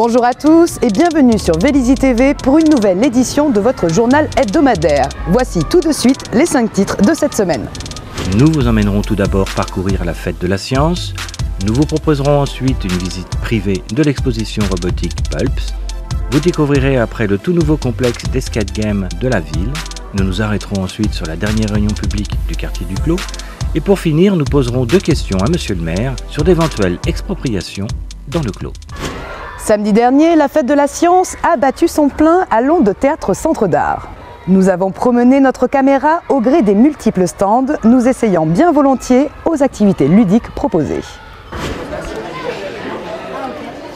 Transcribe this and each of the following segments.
Bonjour à tous et bienvenue sur Vélizy TV pour une nouvelle édition de votre journal hebdomadaire. Voici tout de suite les 5 titres de cette semaine. Nous vous emmènerons tout d'abord parcourir la fête de la science. Nous vous proposerons ensuite une visite privée de l'exposition robotique Pulps. Vous découvrirez après le tout nouveau complexe d'escape game de la ville. Nous nous arrêterons ensuite sur la dernière réunion publique du quartier du Clos. Et pour finir, nous poserons 2 questions à Monsieur le maire sur d'éventuelles expropriations dans le Clos. Samedi dernier, la fête de la science a battu son plein à l'Onde Théâtre Centre d'Art. Nous avons promené notre caméra au gré des multiples stands, nous essayant bien volontiers aux activités ludiques proposées.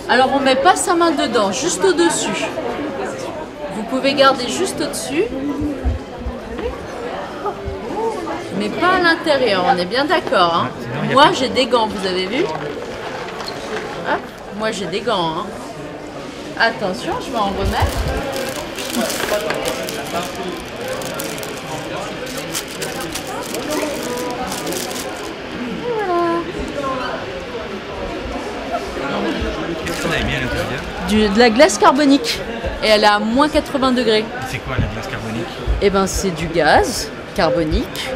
Alors on ne met pas sa main dedans, juste au-dessus. Vous pouvez garder juste au-dessus, mais pas à l'intérieur, on est bien d'accord. Hein. Moi j'ai des gants, vous avez vu? Hop, moi j'ai des gants. Hein. Attention, je vais en remettre. De la glace carbonique et elle est à moins 80 degrés. C'est quoi la glace carbonique? Eh ben c'est du gaz carbonique,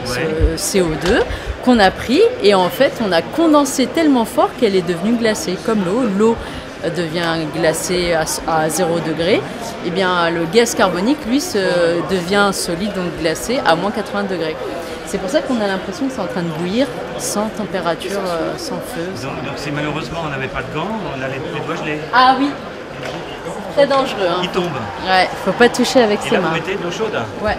CO2, qu'on a pris et en fait on a condensé tellement fort qu'elle est devenue glacée, comme l'eau. L'eau devient glacée à 0 degré, et bien le gaz carbonique lui devient solide, donc glacé à moins 80 degrés. C'est pour ça qu'on a l'impression que c'est en train de bouillir sans température, sans feu. Donc c'est malheureusement on n'avait pas de gants, on a les doigts gelés. Ah oui, c'est très dangereux. Hein. Il tombe. Ouais, faut pas toucher avec ses mains. Et là vous mettez de l'eau chaude? Ouais.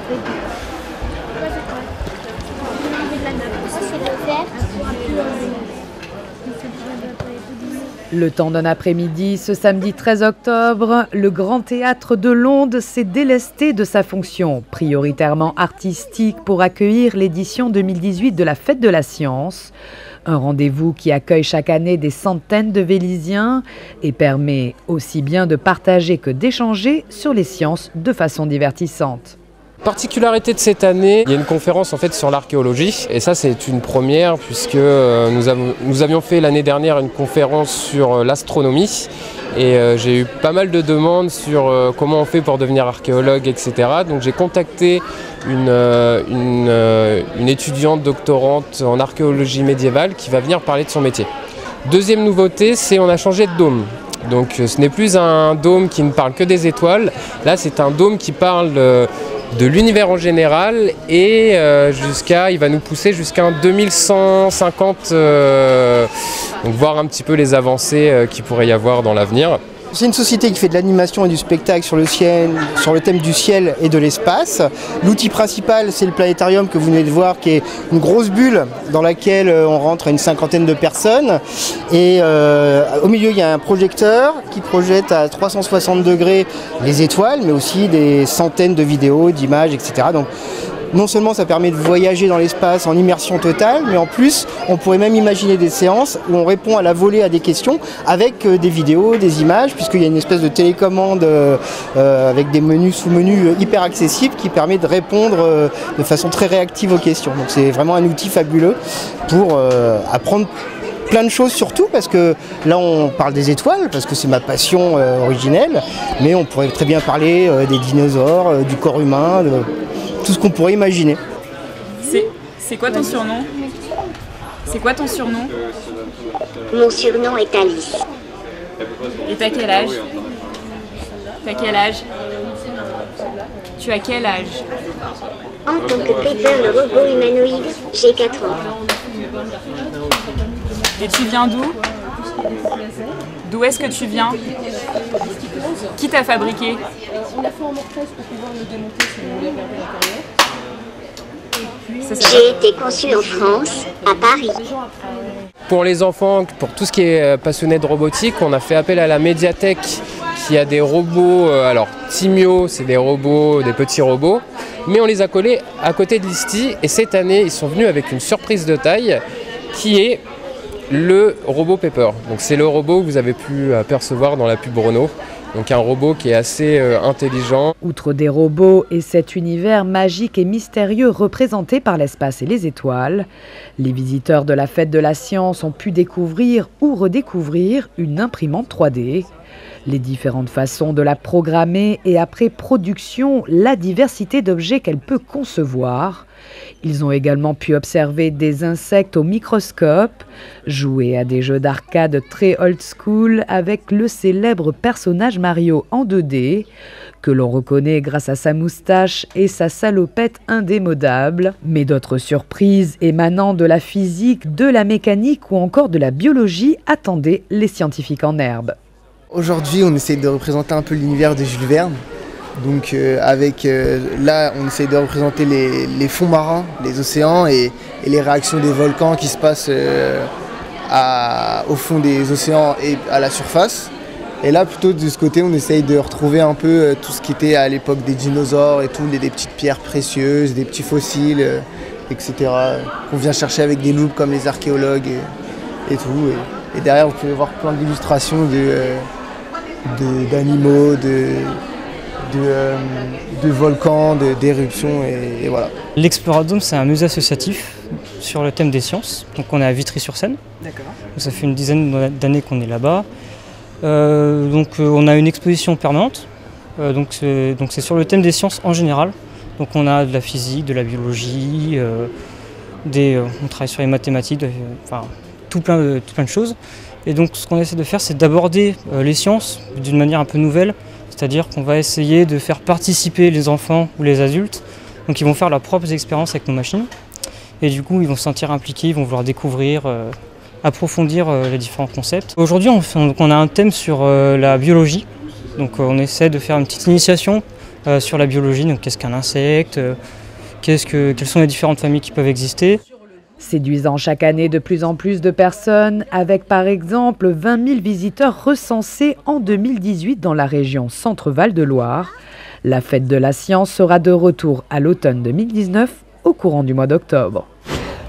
Le temps d'un après-midi, ce samedi 13 octobre, le Grand Théâtre de l'Onde s'est délesté de sa fonction prioritairement artistique pour accueillir l'édition 2018 de la Fête de la Science. Un rendez-vous qui accueille chaque année des centaines de Vélizyens et permet aussi bien de partager que d'échanger sur les sciences de façon divertissante. Particularité de cette année, il y a une conférence en fait sur l'archéologie et ça c'est une première puisque nous avions fait l'année dernière une conférence sur l'astronomie et j'ai eu pas mal de demandes sur comment on fait pour devenir archéologue, etc. Donc j'ai contacté une étudiante doctorante en archéologie médiévale qui va venir parler de son métier. Deuxième nouveauté, c'est on a changé de dôme. Donc ce n'est plus un dôme qui ne parle que des étoiles, là c'est un dôme qui parle de l'univers en général et il va nous pousser jusqu'à 2150, donc voir un petit peu les avancées qu'il pourrait y avoir dans l'avenir. C'est une société qui fait de l'animation et du spectacle sur le ciel, sur le thème du ciel et de l'espace. L'outil principal, c'est le planétarium que vous venez de voir, qui est une grosse bulle dans laquelle on rentre une 50aine de personnes. Et au milieu, il y a un projecteur qui projette à 360 degrés les étoiles, mais aussi des centaines de vidéos, d'images, etc. Donc, non seulement ça permet de voyager dans l'espace en immersion totale, mais en plus on pourrait même imaginer des séances où on répond à la volée à des questions avec des vidéos, des images, puisqu'il y a une espèce de télécommande avec des menus, sous-menus hyper accessibles qui permet de répondre de façon très réactive aux questions. Donc c'est vraiment un outil fabuleux pour apprendre plein de choses, surtout parce que là on parle des étoiles, parce que c'est ma passion originelle, mais on pourrait très bien parler des dinosaures, du corps humain, de tout ce qu'on pourrait imaginer. C'est quoi ton surnom? C'est quoi ton surnom? Mon surnom est Alice. Et t'as quel âge? T'as quel âge? Tu as quel âge? En tant que Pepper le robot humanoïde, j'ai 4 ans. Et tu viens d'où? D'où est-ce que tu viens? Qui t'a fabriqué? J'ai été conçue en France, à Paris. Pour les enfants, pour tout ce qui est passionné de robotique, on a fait appel à la médiathèque qui a des robots, alors Timio, c'est des robots, des petits robots, mais on les a collés à côté de l'ISTI et cette année ils sont venus avec une surprise de taille qui est le robot Pepper. Donc c'est le robot que vous avez pu apercevoir dans la pub Renault Donc un robot qui est assez intelligent. Outre des robots et cet univers magique et mystérieux représenté par l'espace et les étoiles, les visiteurs de la Fête de la Science ont pu découvrir ou redécouvrir une imprimante 3D. Les différentes façons de la programmer et après production, la diversité d'objets qu'elle peut concevoir. Ils ont également pu observer des insectes au microscope, jouer à des jeux d'arcade très old school avec le célèbre personnage Mario en 2D, que l'on reconnaît grâce à sa moustache et sa salopette indémodable, mais d'autres surprises émanant de la physique, de la mécanique ou encore de la biologie attendaient les scientifiques en herbe. Aujourd'hui, on essaie de représenter un peu l'univers de Jules Verne. Donc là, on essaie de représenter les fonds marins, les océans et les réactions des volcans qui se passent au fond des océans et à la surface. Et là, plutôt de ce côté, on essaye de retrouver un peu tout ce qui était à l'époque des dinosaures et tout, des petites pierres précieuses, des petits fossiles, etc. qu'on vient chercher avec des loupes comme les archéologues et tout. Et derrière, vous pouvez voir plein d'illustrations d'animaux, de volcans, d'éruptions et voilà. L'Exploradome, c'est un musée associatif sur le thème des sciences. Donc on est à Vitry-sur-Seine. D'accord. Ça fait une dizaine d'années qu'on est là-bas. On a une exposition permanente. Donc c'est sur le thème des sciences en général. Donc on a de la physique, de la biologie, on travaille sur les mathématiques, tout plein de choses. Et donc ce qu'on essaie de faire, c'est d'aborder les sciences d'une manière un peu nouvelle. C'est-à-dire qu'on va essayer de faire participer les enfants ou les adultes. Donc ils vont faire leurs propres expériences avec nos machines. Et du coup, ils vont se sentir impliqués, ils vont vouloir découvrir, approfondir les différents concepts. Aujourd'hui, on a un thème sur la biologie. Donc on essaie de faire une petite initiation sur la biologie. Donc qu'est-ce qu'un insecte, quelles sont les différentes familles qui peuvent exister. Séduisant chaque année de plus en plus de personnes, avec par exemple 20 000 visiteurs recensés en 2018 dans la région Centre-Val de Loire. La Fête de la Science sera de retour à l'automne 2019 au courant du mois d'octobre.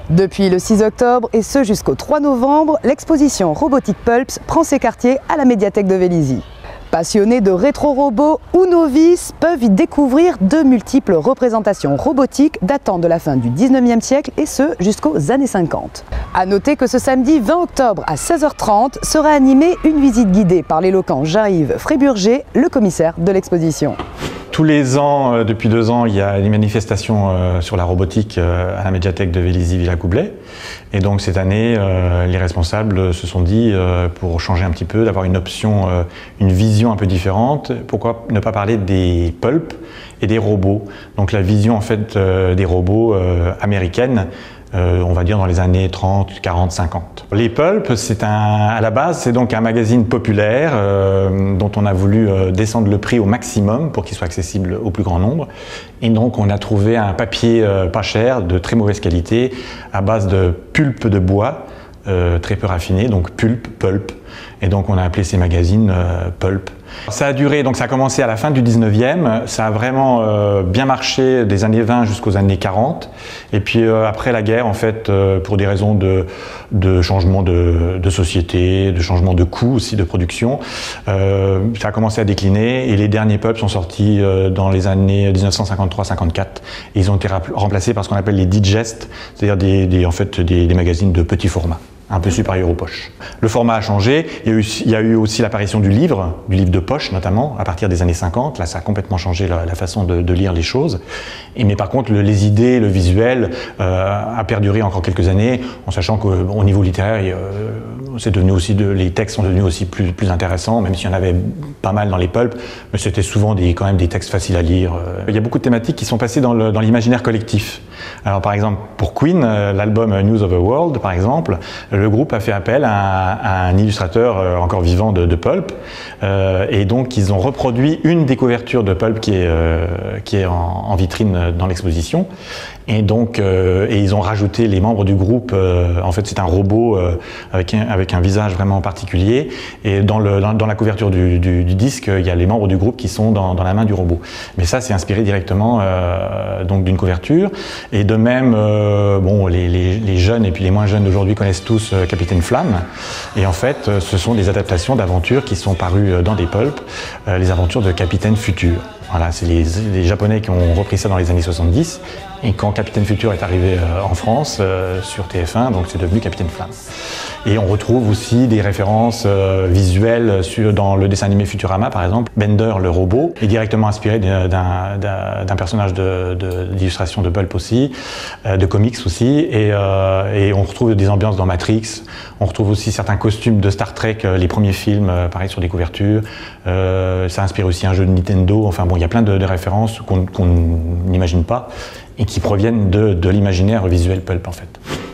Depuis le 6 octobre et ce jusqu'au 3 novembre, l'exposition Robotic Pulps prend ses quartiers à la médiathèque de Vélizy. Passionnés de rétro-robots ou novices peuvent y découvrir de multiples représentations robotiques datant de la fin du 19e siècle et ce jusqu'aux années 50. A noter que ce samedi 20 octobre à 16h30 sera animée une visite guidée par l'éloquent Jean-Yves Fréburger, le commissaire de l'exposition. Tous les ans, depuis 2 ans, il y a des manifestations sur la robotique à la médiathèque de Vélizy-Villacoublay. Et donc cette année, les responsables se sont dit, pour changer un petit peu, d'avoir une option, une vision un peu différente, pourquoi ne pas parler des pulps et des robots. Donc la vision en fait des robots américaines, on va dire dans les années 30, 40, 50. Les Pulps, à la base, c'est donc un magazine populaire dont on a voulu descendre le prix au maximum pour qu'il soit accessible au plus grand nombre. Et donc on a trouvé un papier pas cher, de très mauvaise qualité, à base de pulpe de bois, très peu raffiné, donc pulp. Et donc on a appelé ces magazines Pulp. Ça a duré, donc ça a commencé à la fin du 19e, ça a vraiment bien marché des années 20 jusqu'aux années 40. Et puis après la guerre, en fait, pour des raisons de changement de société, de changement de coûts aussi de production, ça a commencé à décliner et les derniers pulps sont sortis dans les années 1953-54. Ils ont été remplacés par ce qu'on appelle les digest, c'est-à-dire des magazines de petit format, un peu supérieur aux poches. Le format a changé, il y a eu aussi l'apparition du livre de poche notamment, à partir des années 50. Là, ça a complètement changé la façon de lire les choses. Mais par contre, les idées, le visuel a perduré encore quelques années, en sachant qu'au niveau littéraire, c'est devenu aussi les textes sont devenus aussi plus intéressants, même s'il y en avait pas mal dans les pulps, mais c'était souvent quand même des textes faciles à lire. Il y a beaucoup de thématiques qui sont passées dans l'imaginaire collectif. Alors par exemple, pour Queen, l'album News of the World, par exemple, le groupe a fait appel à un illustrateur encore vivant de pulp, et donc ils ont reproduit une des couvertures de pulp qui est en vitrine dans l'exposition. Et donc, ils ont rajouté les membres du groupe. En fait, c'est un robot avec un visage vraiment particulier. Et dans la couverture du disque, il y a les membres du groupe qui sont dans la main du robot. Mais ça, c'est inspiré directement donc d'une couverture. Et de même, bon, les jeunes et puis les moins jeunes d'aujourd'hui connaissent tous Capitaine Flamme. Et en fait, ce sont des adaptations d'aventures qui sont parues dans des pulps, les aventures de Capitaine Futur. Voilà, c'est les Japonais qui ont repris ça dans les années 70. Et quand Capitaine Futur est arrivé en France, sur TF1, donc c'est devenu Capitaine Flamme. Et on retrouve aussi des références visuelles dans le dessin animé Futurama, par exemple. Bender, le robot, est directement inspiré d'un personnage d'illustration de pulp aussi, de comics aussi. Et on retrouve des ambiances dans Matrix. On retrouve aussi certains costumes de Star Trek, les premiers films, pareil sur des couvertures. Ça inspire aussi un jeu de Nintendo. Enfin bon, il y a plein de références qu'on n'imagine pas et qui proviennent de l'imaginaire visuel pulp en fait.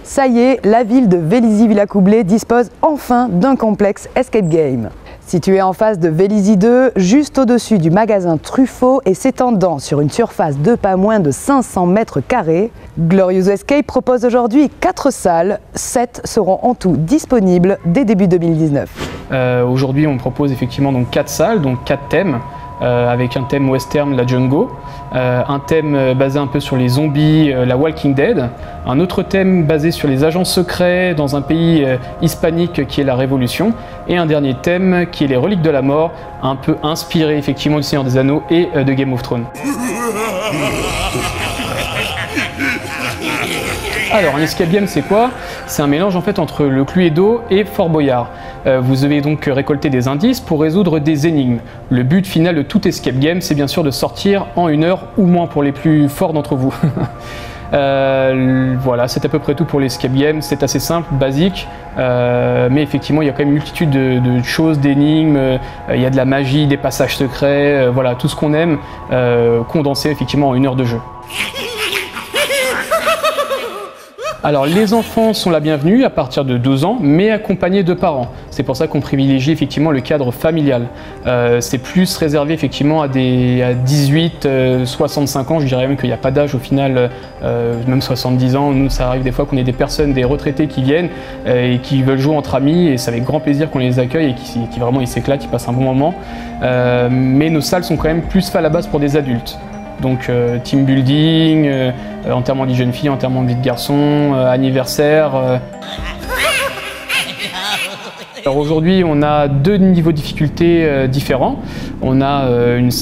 Ça y est, la ville de Vélizy-Villacoublay dispose enfin d'un complexe escape game. Situé en face de Vélizy 2, juste au-dessus du magasin Truffaut et s'étendant sur une surface de pas moins de 500 mètres carrés, Glorious Escape propose aujourd'hui 4 salles. 7 seront en tout disponibles dès début 2019. Aujourd'hui, on propose effectivement donc 4 salles, donc 4 thèmes. Avec un thème western, la Django, un thème basé un peu sur les zombies, la Walking Dead, un autre thème basé sur les agents secrets dans un pays hispanique qui est la Révolution, et un dernier thème qui est les reliques de la mort, un peu inspiré effectivement du Seigneur des Anneaux et de Game of Thrones. Alors, un escape game, c'est quoi? C'est un mélange en fait entre le Cluedo et Fort Boyard. Vous devez donc récolter des indices pour résoudre des énigmes. Le but final de tout escape game, c'est bien sûr de sortir en 1 heure ou moins pour les plus forts d'entre vous. Voilà, c'est à peu près tout pour l'escape game. C'est assez simple, basique, mais effectivement, il y a quand même une multitude de choses, d'énigmes. Il y a de la magie, des passages secrets, voilà, tout ce qu'on aime, condensé effectivement en 1 heure de jeu. Alors les enfants sont la bienvenue à partir de 12 ans, mais accompagnés de parents. C'est pour ça qu'on privilégie effectivement le cadre familial. C'est plus réservé effectivement à 18, 65 ans, je dirais même qu'il n'y a pas d'âge au final, même 70 ans. Nous, ça arrive des fois qu'on ait des personnes, des retraités qui viennent et qui veulent jouer entre amis, et c'est avec grand plaisir qu'on les accueille et qui vraiment ils s'éclatent, ils passent un bon moment. Mais nos salles sont quand même plus faites à la base pour des adultes. Donc team building, enterrement de jeune fille, enterrement de vie de garçon, anniversaire. Alors aujourd'hui, on a 2 niveaux de difficulté différents. On a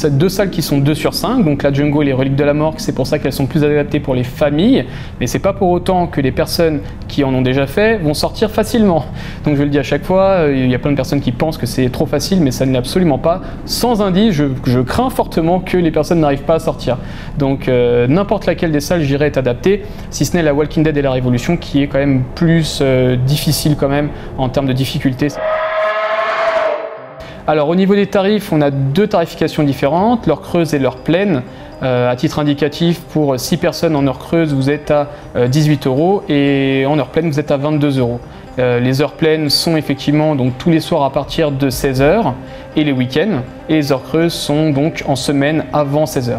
2 salles qui sont 2 sur 5, donc la Django et les reliques de la mort, c'est pour ça qu'elles sont plus adaptées pour les familles, mais c'est pas pour autant que les personnes qui en ont déjà fait vont sortir facilement. Donc je le dis à chaque fois, il y a plein de personnes qui pensent que c'est trop facile, mais ça ne l'est absolument pas. Sans indice, je crains fortement que les personnes n'arrivent pas à sortir. Donc n'importe laquelle des salles, je dirais, est adaptée, si ce n'est la Walking Dead et la Révolution, qui est quand même plus difficile quand même en termes de difficulté. Alors au niveau des tarifs, on a 2 tarifications différentes, l'heure creuse et l'heure pleine. À titre indicatif, pour 6 personnes en heure creuse, vous êtes à 18 € et en heure pleine, vous êtes à 22 €. Les heures pleines sont effectivement donc tous les soirs à partir de 16 h et les week-ends. Et les heures creuses sont donc en semaine avant 16 h.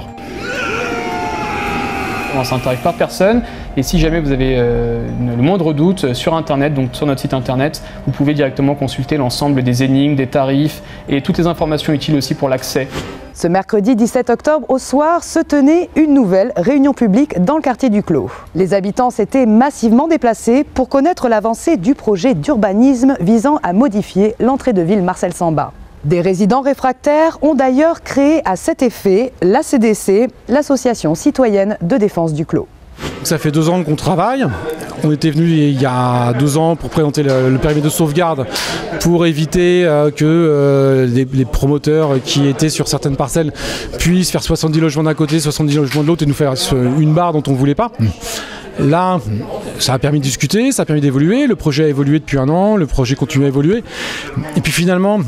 C'est un tarif par personne, et si jamais vous avez le moindre doute sur internet, donc sur notre site internet, vous pouvez directement consulter l'ensemble des énigmes, des tarifs et toutes les informations utiles aussi pour l'accès. Ce mercredi 17 octobre au soir se tenait une nouvelle réunion publique dans le quartier du Clos. Les habitants s'étaient massivement déplacés pour connaître l'avancée du projet d'urbanisme visant à modifier l'entrée de ville Marcel Samba. Des résidents réfractaires ont d'ailleurs créé à cet effet la CDC, l'Association citoyenne de défense du Clos. Ça fait 2 ans qu'on travaille. On était venu il y a 2 ans pour présenter le périmètre de sauvegarde pour éviter que les promoteurs qui étaient sur certaines parcelles puissent faire 70 logements d'un côté, 70 logements de l'autre et nous faire une barre dont on ne voulait pas. Là, ça a permis de discuter, ça a permis d'évoluer, le projet a évolué depuis 1 an, le projet continue à évoluer. Et puis finalement,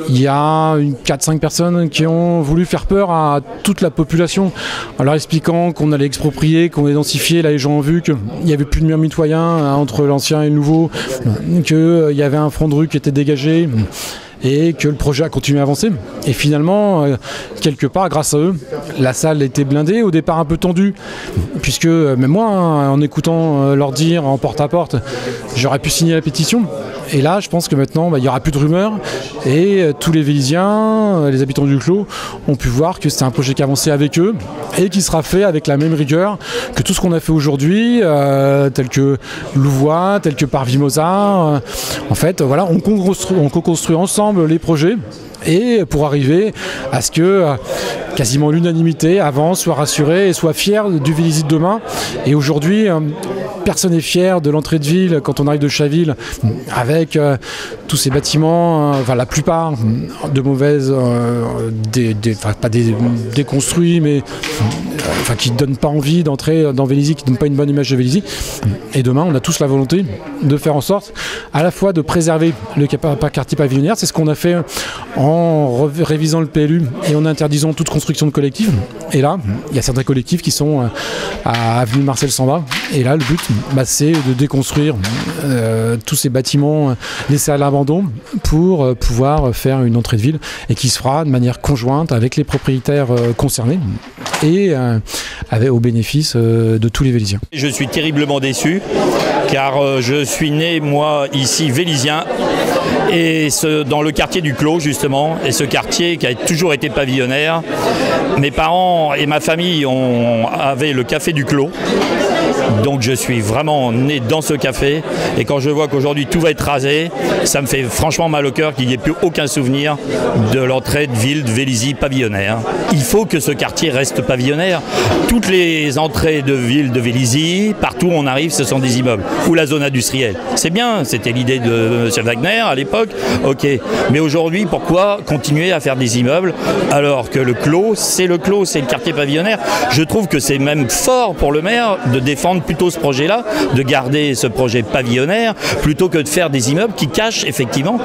il y a 4-5 personnes qui ont voulu faire peur à toute la population en leur expliquant qu'on allait exproprier, qu'on allait densifier. Là, les gens ont vu qu'il n'y avait plus de mur mitoyen entre l'ancien et le nouveau, qu'il y avait un front de rue qui était dégagé. et que le projet a continué à avancer. Et finalement, quelque part, grâce à eux, la salle était blindée, au départ un peu tendue, puisque même moi, en écoutant leur dire en porte-à-porte, j'aurais pu signer la pétition. Et là, je pense que maintenant, il n'y aura plus de rumeurs et tous les Vélisiens, les habitants du Clos, ont pu voir que c'est un projet qui avançait avec eux et qui sera fait avec la même rigueur que tout ce qu'on a fait aujourd'hui, tel que Louvois, tel que Parvis-Mozart. En fait, voilà, on co-construit ensemble les projets et pour arriver à ce que quasiment l'unanimité avance, soit rassurée et soit fière du Vélizy de demain. Et aujourd'hui, personne n'est fier de l'entrée de ville quand on arrive de Chaville avec tous ces bâtiments, la plupart de mauvaises, pas déconstruits, mais qui ne donnent pas envie d'entrer dans Vélizy, qui ne donnent pas une bonne image de Vélizy. Et demain, on a tous la volonté de faire en sorte à la fois de préserver le quartier pavillonnaire, c'est ce qu'on a fait en révisant le PLU et en interdisant toute construction de collectifs. Et là, il y a certains collectifs qui sont à avenue Marcel Samba. Et là, le but, c'est de déconstruire tous ces bâtiments laissés à l'abandon pour pouvoir faire une entrée de ville et qui se fera de manière conjointe avec les propriétaires concernés et au bénéfice de tous les Vélisiens. Je suis terriblement déçu car je suis né, moi, ici, Vélisien, et dans le quartier du Clos, justement, et ce quartier qui a toujours été pavillonnaire. Mes parents et ma famille avaient le café du Clos. Donc je suis vraiment né dans ce café et quand je vois qu'aujourd'hui tout va être rasé, ça me fait franchement mal au cœur qu'il n'y ait plus aucun souvenir de l'entrée de ville de Vélizy pavillonnaire. Il faut que ce quartier reste pavillonnaire. Toutes les entrées de ville de Vélizy, partout où on arrive, ce sont des immeubles ou la zone industrielle. C'est bien, c'était l'idée de M. Wagner à l'époque, ok. Mais aujourd'hui, pourquoi continuer à faire des immeubles alors que le Clos, c'est le quartier pavillonnaire. Je trouve que c'est même fort pour le maire de défendre plutôt ce projet-là, de garder ce projet pavillonnaire, plutôt que de faire des immeubles qui cachent effectivement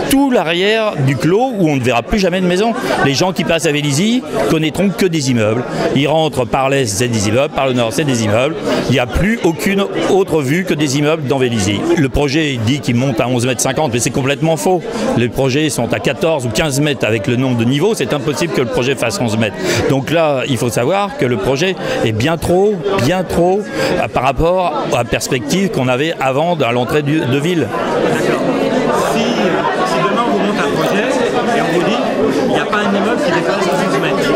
tout l'arrière du Clos où on ne verra plus jamais de maison. Les gens qui passent à Vélizy connaîtront que des immeubles. Ils rentrent par l'est, c'est des immeubles, par le nord, c'est des immeubles. Il n'y a plus aucune autre vue que des immeubles dans Vélizy. Le projet dit qu'il monte à 11,50 m, mais c'est complètement faux. Les projets sont à 14 ou 15 mètres avec le nombre de niveaux. C'est impossible que le projet fasse 11 mètres. Donc là, il faut savoir que le projet est bien trop par rapport à la perspective qu'on avait avant à l'entrée de ville. Si demain on vous monte un projet et on vous dit il n'y a pas un immeuble qui dépasse 11 mètres.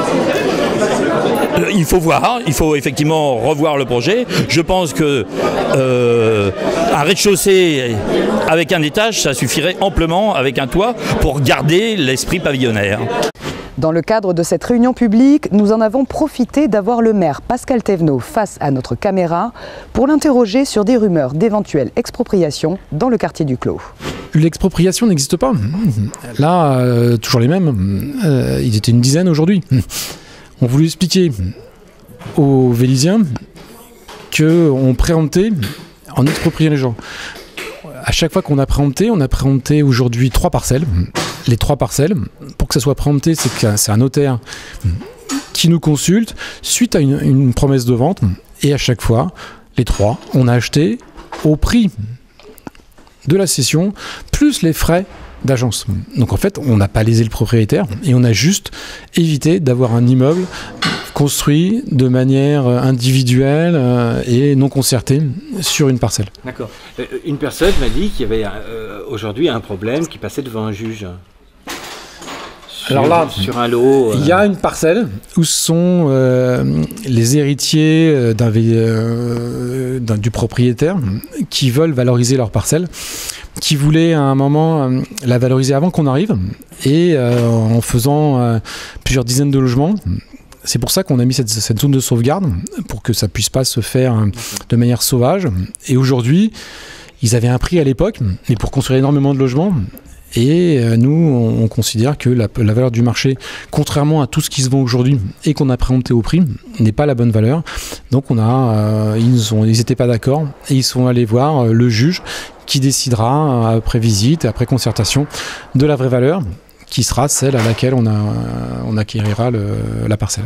Il faut voir, il faut effectivement revoir le projet. Je pense que un rez-de-chaussée avec un étage, ça suffirait amplement avec un toit pour garder l'esprit pavillonnaire. Dans le cadre de cette réunion publique, nous en avons profité d'avoir le maire Pascal Thévenot face à notre caméra pour l'interroger sur des rumeurs d'éventuelles expropriations dans le quartier du Clos. L'expropriation n'existe pas. Là, toujours les mêmes. Ils étaient une dizaine aujourd'hui. On voulait expliquer aux Véliziens qu'on préemptait en expropriant les gens. À chaque fois qu'on a préempté aujourd'hui 3 parcelles. Les 3 parcelles, pour que ça soit préempté, c'est un notaire qui nous consulte suite à une promesse de vente. Et à chaque fois, les 3, on a acheté au prix de la cession, plus les frais d'agence. Donc en fait, on n'a pas lésé le propriétaire et on a juste évité d'avoir un immeuble construit de manière individuelle et non concertée sur une parcelle. D'accord. Une personne m'a dit qu'il y avait aujourd'hui un problème qui passait devant un juge. Alors là, sur un lot. Il y a une parcelle où sont les héritiers du propriétaire qui veulent valoriser leur parcelle, qui voulaient à un moment la valoriser avant qu'on arrive et en faisant plusieurs dizaines de logements. C'est pour ça qu'on a mis cette zone de sauvegarde, pour que ça ne puisse pas se faire de manière sauvage. Et aujourd'hui, ils avaient un prix à l'époque, mais pour construire énormément de logements. Et nous, on considère que la valeur du marché, contrairement à tout ce qui se vend aujourd'hui et qu'on a préempté au prix, n'est pas la bonne valeur. Donc ils n'étaient pas d'accord et ils sont allés voir le juge qui décidera, après visite, après concertation, de la vraie valeur, qui sera celle à laquelle on acquérira la parcelle.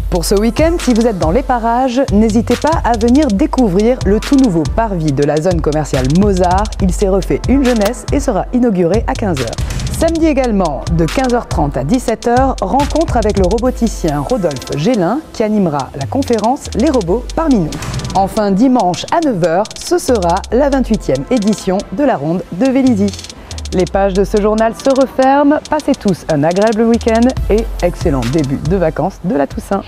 Pour ce week-end, si vous êtes dans les parages, n'hésitez pas à venir découvrir le tout nouveau parvis de la zone commerciale Mozart. Il s'est refait une jeunesse et sera inauguré à 15 h. Samedi également, de 15h30 à 17h, rencontre avec le roboticien Rodolphe Gélin qui animera la conférence Les robots parmi nous. Enfin, dimanche à 9h, ce sera la 28e édition de la Ronde de Vélizy. Les pages de ce journal se referment. Passez tous un agréable week-end et excellent début de vacances de la Toussaint.